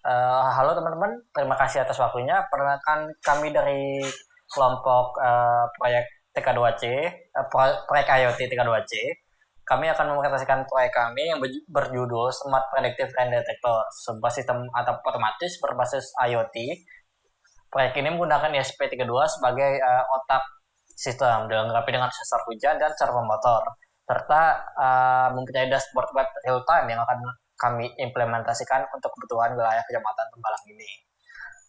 Halo teman-teman, terima kasih atas waktunya. Perkenalkan kami dari kelompok proyek TK2C, proyek IoT TK2C. Kami akan mempresentasikan proyek kami yang berjudul Smart Predictive Rain Detector, sebuah sistem atap otomatis berbasis IoT. Proyek ini menggunakan ESP32 sebagai otak sistem, dilengkapi dengan sensor hujan dan servo motor, serta mempunyai dashboard web real time yang akan kami implementasikan untuk kebutuhan wilayah Kecamatan Tembalang ini.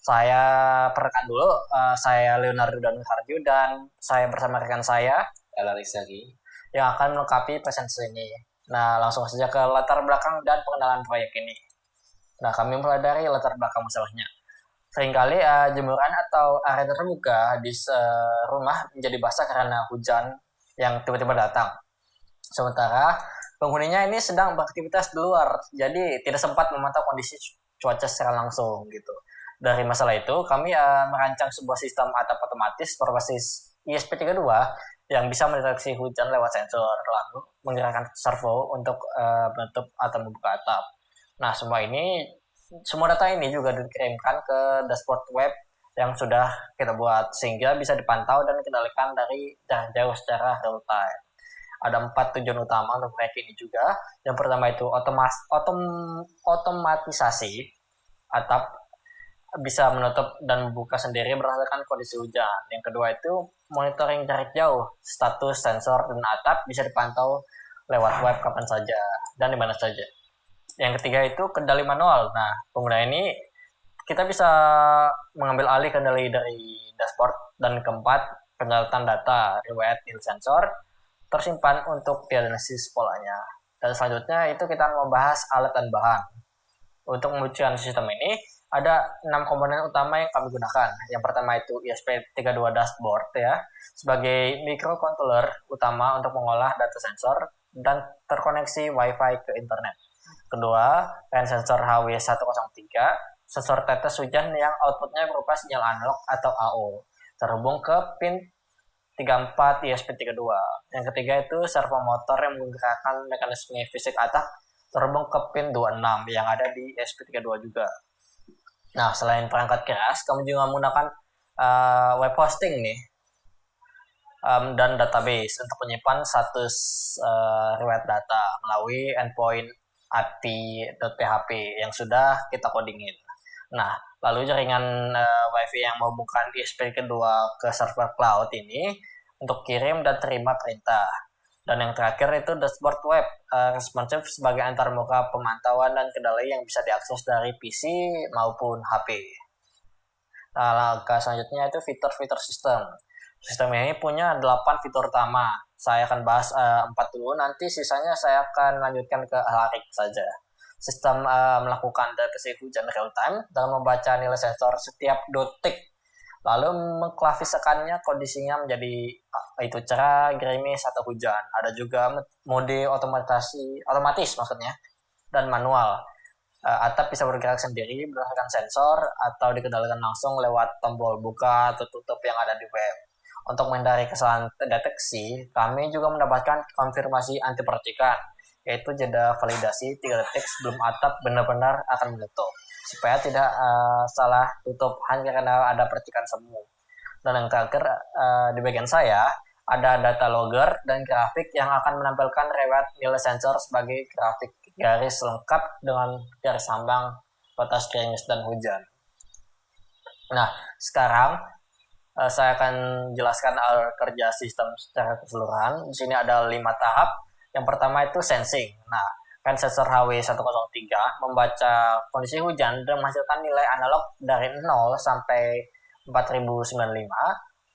Saya perkenalkan dulu, saya Leonardo Danuharju dan saya bersama rekan saya Ella Rizaki yang akan melengkapi presentasi ini. Nah, langsung saja ke latar belakang dan pengenalan proyek ini. Nah, kami mulai dari latar belakang masalahnya. Seringkali jemuran atau area terbuka di rumah menjadi basah karena hujan yang tiba-tiba datang. Sementara penghuninya ini sedang beraktivitas di luar, jadi tidak sempat memantau kondisi cuaca secara langsung gitu. Dari masalah itu, kami merancang sebuah sistem atap otomatis berbasis ESP32 yang bisa mendeteksi hujan lewat sensor, lalu menggerakkan servo untuk menutup atau membuka atap. Nah, semua data ini juga dikirimkan ke dashboard web yang sudah kita buat, sehingga bisa dipantau dan dikendalikan dari jarak jauh secara real time. Ada 4 tujuan utama untuk proyek ini juga. Yang pertama itu otomatisasi atap bisa menutup dan membuka sendiri berdasarkan kondisi hujan. Yang kedua itu monitoring jarak jauh, status sensor dan atap bisa dipantau lewat web kapan saja dan di mana saja. Yang ketiga itu kendali manual. Nah, pengguna ini kita bisa mengambil alih kendali dari dashboard. Dan keempat, penyalatan data riwayat nilai sensor tersimpan untuk diagnosis polanya. Dan selanjutnya itu kita membahas alat dan bahan. Untuk mewujudkan sistem ini ada 6 komponen utama yang kami gunakan. Yang pertama itu ESP32 dashboard ya, sebagai microcontroller utama untuk mengolah data sensor dan terkoneksi WiFi ke internet. Kedua, rain sensor HW103, sensor tetes hujan yang outputnya berupa sinyal analog atau AO, terhubung ke pin 34 ESP32. Yang ketiga itu servo motor yang menggerakkan mekanisme fisik atap terhubung ke pin 26 yang ada di ESP32 juga. Nah, selain perangkat keras, kami juga menggunakan web hosting nih dan database untuk menyimpan status riwayat data melalui endpoint API.php yang sudah kita codingin. Nah, lalu jaringan WiFi yang menghubungkan ESP kedua ke server cloud ini untuk kirim dan terima perintah. Dan yang terakhir itu dashboard web responsive sebagai antarmuka pemantauan dan kendali yang bisa diakses dari PC maupun HP. Nah, langkah selanjutnya itu fitur-fitur sistem. Sistem ini punya 8 fitur utama. Saya akan bahas 4 dulu, nanti sisanya saya akan lanjutkan ke Alarik saja. Sistem melakukan deteksi hujan real time dengan membaca nilai sensor setiap detik, lalu mengklasifikasikannya kondisinya menjadi itu cerah, gerimis atau hujan. Ada juga mode otomatis maksudnya dan manual. Atap bisa bergerak sendiri berdasarkan sensor atau dikendalikan langsung lewat tombol buka atau tutup yang ada di web. Untuk menghindari kesalahan deteksi, kami juga mendapatkan konfirmasi anti percikan, yaitu jeda validasi 3 detik sebelum atap benar-benar akan menutup, supaya tidak salah tutup hanya karena ada percikan semu. Dan yang terakhir di bagian saya ada data logger dan grafik yang akan menampilkan riwayat nilai sensor sebagai grafik garis lengkap dengan garis sambang, batas gerimis dan hujan. Nah, sekarang saya akan jelaskan alur kerja sistem secara keseluruhan. Di sini ada 5 tahap. Yang pertama itu sensing. Nah, kan sensor HW103 membaca kondisi hujan dan menghasilkan nilai analog dari 0 sampai 4095.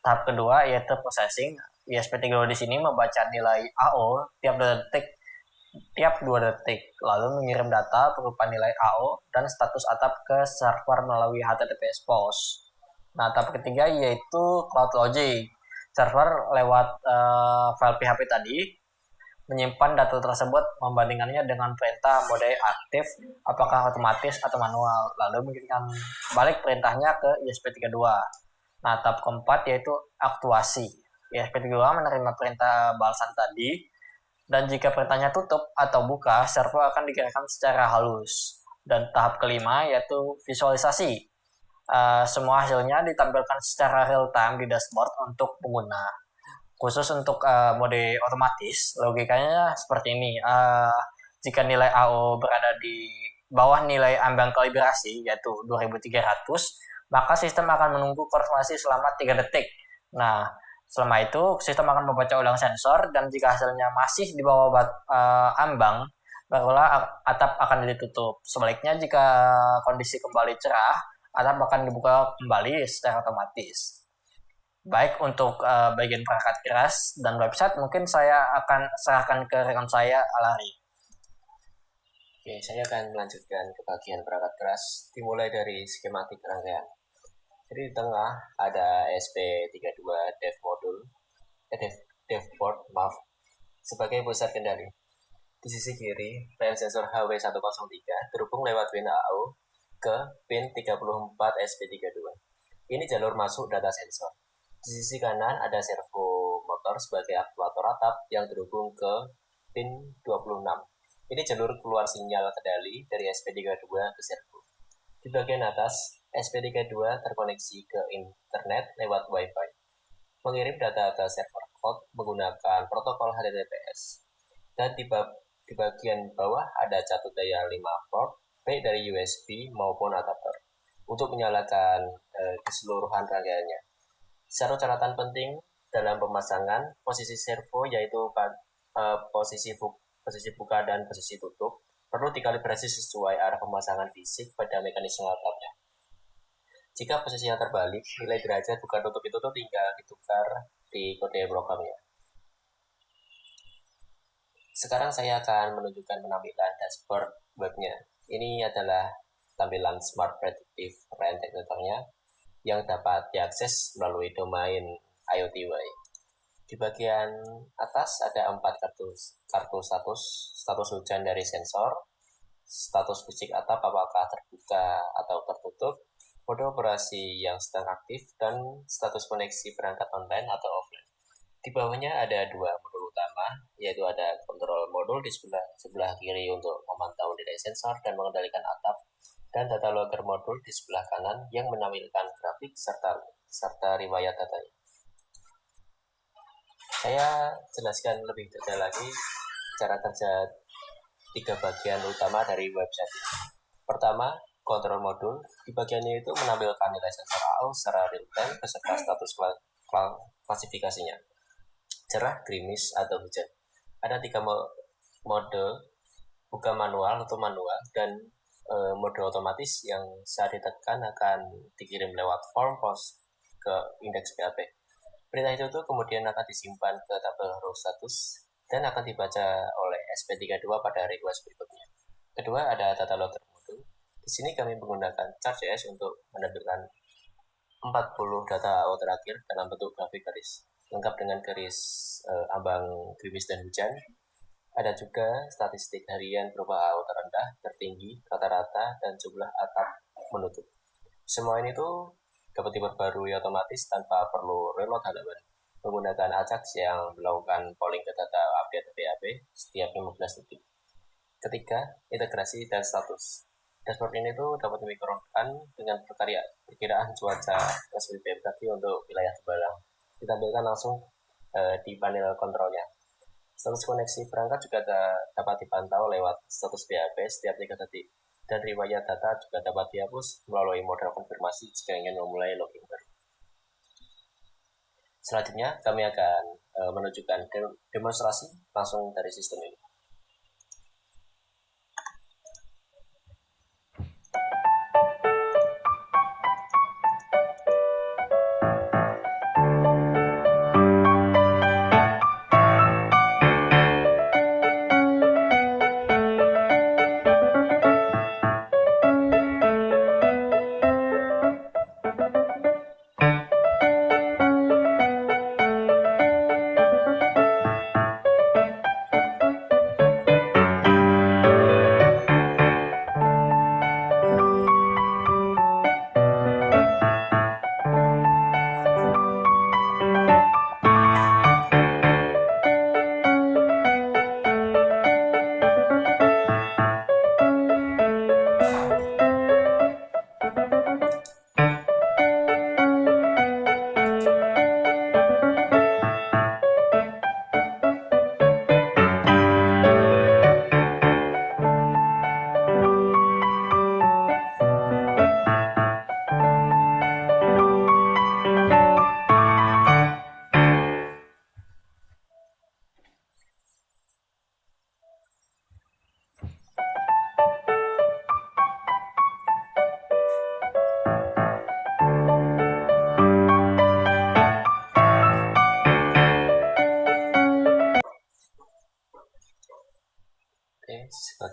Tahap kedua yaitu processing. ESP32 di sini membaca nilai AO tiap 2 detik, lalu mengirim data berupa nilai AO dan status atap ke server melalui HTTPS POST. Nah, tahap ketiga yaitu Cloud Logic. Server lewat file PHP tadi menyimpan data tersebut, membandingkannya dengan perintah mode aktif, apakah otomatis atau manual, lalu mengirimkan balik perintahnya ke ESP32. Nah, tahap keempat yaitu aktuasi. ESP32 menerima perintah balasan tadi, dan jika perintahnya tutup atau buka, server akan digerakkan secara halus. Dan tahap kelima yaitu visualisasi. Semua hasilnya ditampilkan secara real time di dashboard untuk pengguna. Khusus untuk mode otomatis, logikanya seperti ini. Jika nilai AO berada di bawah nilai ambang kalibrasi, yaitu 2300, maka sistem akan menunggu konfirmasi selama 3 detik. Nah, selama itu, sistem akan membaca ulang sensor, dan jika hasilnya masih di bawah ambang, barulah atap akan ditutup. Sebaliknya, jika kondisi kembali cerah, atap akan dibuka kembali secara otomatis. Baik, untuk bagian perangkat keras dan website, mungkin saya akan serahkan ke rekan saya, Alari. Oke, saya akan melanjutkan ke bagian perangkat keras, dimulai dari skematik rangkaian. Jadi di tengah ada SP32 DevBoard sebagai pusat kendali. Di sisi kiri, PN sensor HW103 terhubung lewat WNAO ke pin 34 SP32. Ini jalur masuk data sensor. Di sisi kanan ada servo motor sebagai aktuator atap yang terhubung ke pin 26. Ini jalur keluar sinyal kendali dari SP32 ke servo. Di bagian atas, SP32 terkoneksi ke internet lewat Wi-Fi. Mengirim data ke server cloud menggunakan protokol HTTPS. Dan di bagian bawah ada catut daya 5 volt baik dari USB maupun adapter untuk menyalakan keseluruhan rangkaiannya. Satu catatan penting dalam pemasangan posisi servo yaitu posisi buka dan posisi tutup perlu dikalibrasi sesuai arah pemasangan fisik pada mekanisme atapnya. Jika posisinya terbalik, nilai derajat buka tutup itu tinggal ditukar di kode programnya. Sekarang saya akan menunjukkan penampilan dashboard webnya. Ini adalah tampilan Smart Predictive Rain Detector-nya yang dapat diakses melalui domain IoTY. Di bagian atas ada 4 kartu status hujan dari sensor, status fisik atap apakah terbuka atau tertutup, mode operasi yang sedang aktif, dan status koneksi perangkat online atau offline. Di bawahnya ada 2 modul utama, yaitu ada kontrol modul di sebelah kiri untuk memantau nilai sensor dan mengendalikan atap, dan data logger modul di sebelah kanan yang menampilkan grafik serta riwayat datanya. Saya jelaskan lebih detail lagi cara kerja 3 bagian utama dari website ini. Pertama, kontrol modul. Di bagiannya itu menampilkan nilai sensor AO secara real time beserta status klasifikasinya. Cerah, gerimis, atau hujan. Ada 3 mode, buka manual atau manual, dan mode otomatis yang saat ditekan akan dikirim lewat form post ke indeks PHP. Perintah itu kemudian akan disimpan ke tabel row status dan akan dibaca oleh SP32 pada request berikutnya. Kedua, ada data logger modul. Di sini kami menggunakan Chart.js untuk menampilkan 40 data AO terakhir dalam bentuk grafik garis, lengkap dengan garis ambang gerimis dan hujan. Ada juga statistik harian berupa AO terendah, tertinggi, rata-rata, dan jumlah atap menutup. Semua ini dapat diperbarui otomatis tanpa perlu reload halaman menggunakan Ajax yang melakukan polling ke data update PHP setiap 15 detik. Ketiga, integrasi dan status. Dashboard ini dapat dimikrofon dengan perkiraan cuaca resmi BMKG untuk wilayah Tembalang. Ditampilkan langsung di panel kontrolnya. Status koneksi perangkat juga dapat dipantau lewat status PHP setiap 3 detik. Dan riwayat data juga dapat dihapus melalui modal konfirmasi jika ingin memulai login baru. Selanjutnya, kami akan menunjukkan demonstrasi langsung dari sistem ini.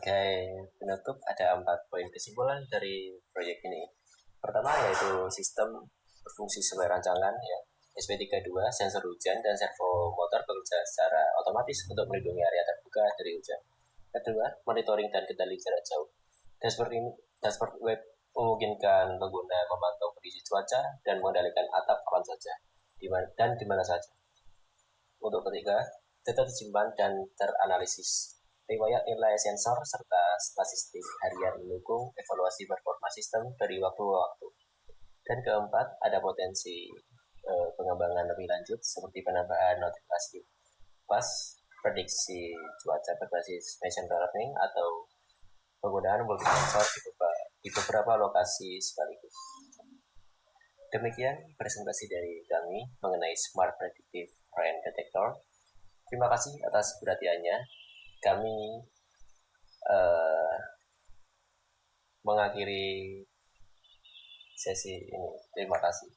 Sebagai penutup ada 4 poin kesimpulan dari proyek ini. Pertama yaitu sistem berfungsi sesuai rancangan ya. SP32 sensor hujan dan servo motor bekerja secara otomatis untuk melindungi area terbuka dari hujan. Kedua, monitoring dan kendali jarak jauh. Dashboard web memungkinkan pengguna memantau kondisi cuaca dan mengendalikan atap kapan saja dan di mana saja. Untuk ketiga, data disimpan dan teranalisis. Riwayat nilai sensor serta statistik harian mendukung evaluasi performa sistem dari waktu ke waktu. Dan keempat, ada potensi pengembangan lebih lanjut seperti penambahan notifikasi pas, prediksi cuaca berbasis machine learning, atau penggunaan multi sensor di beberapa lokasi sekaligus. Demikian presentasi dari kami mengenai Smart Predictive Rain Detector. Terima kasih atas perhatiannya. Kami mengakhiri sesi ini. Terima kasih.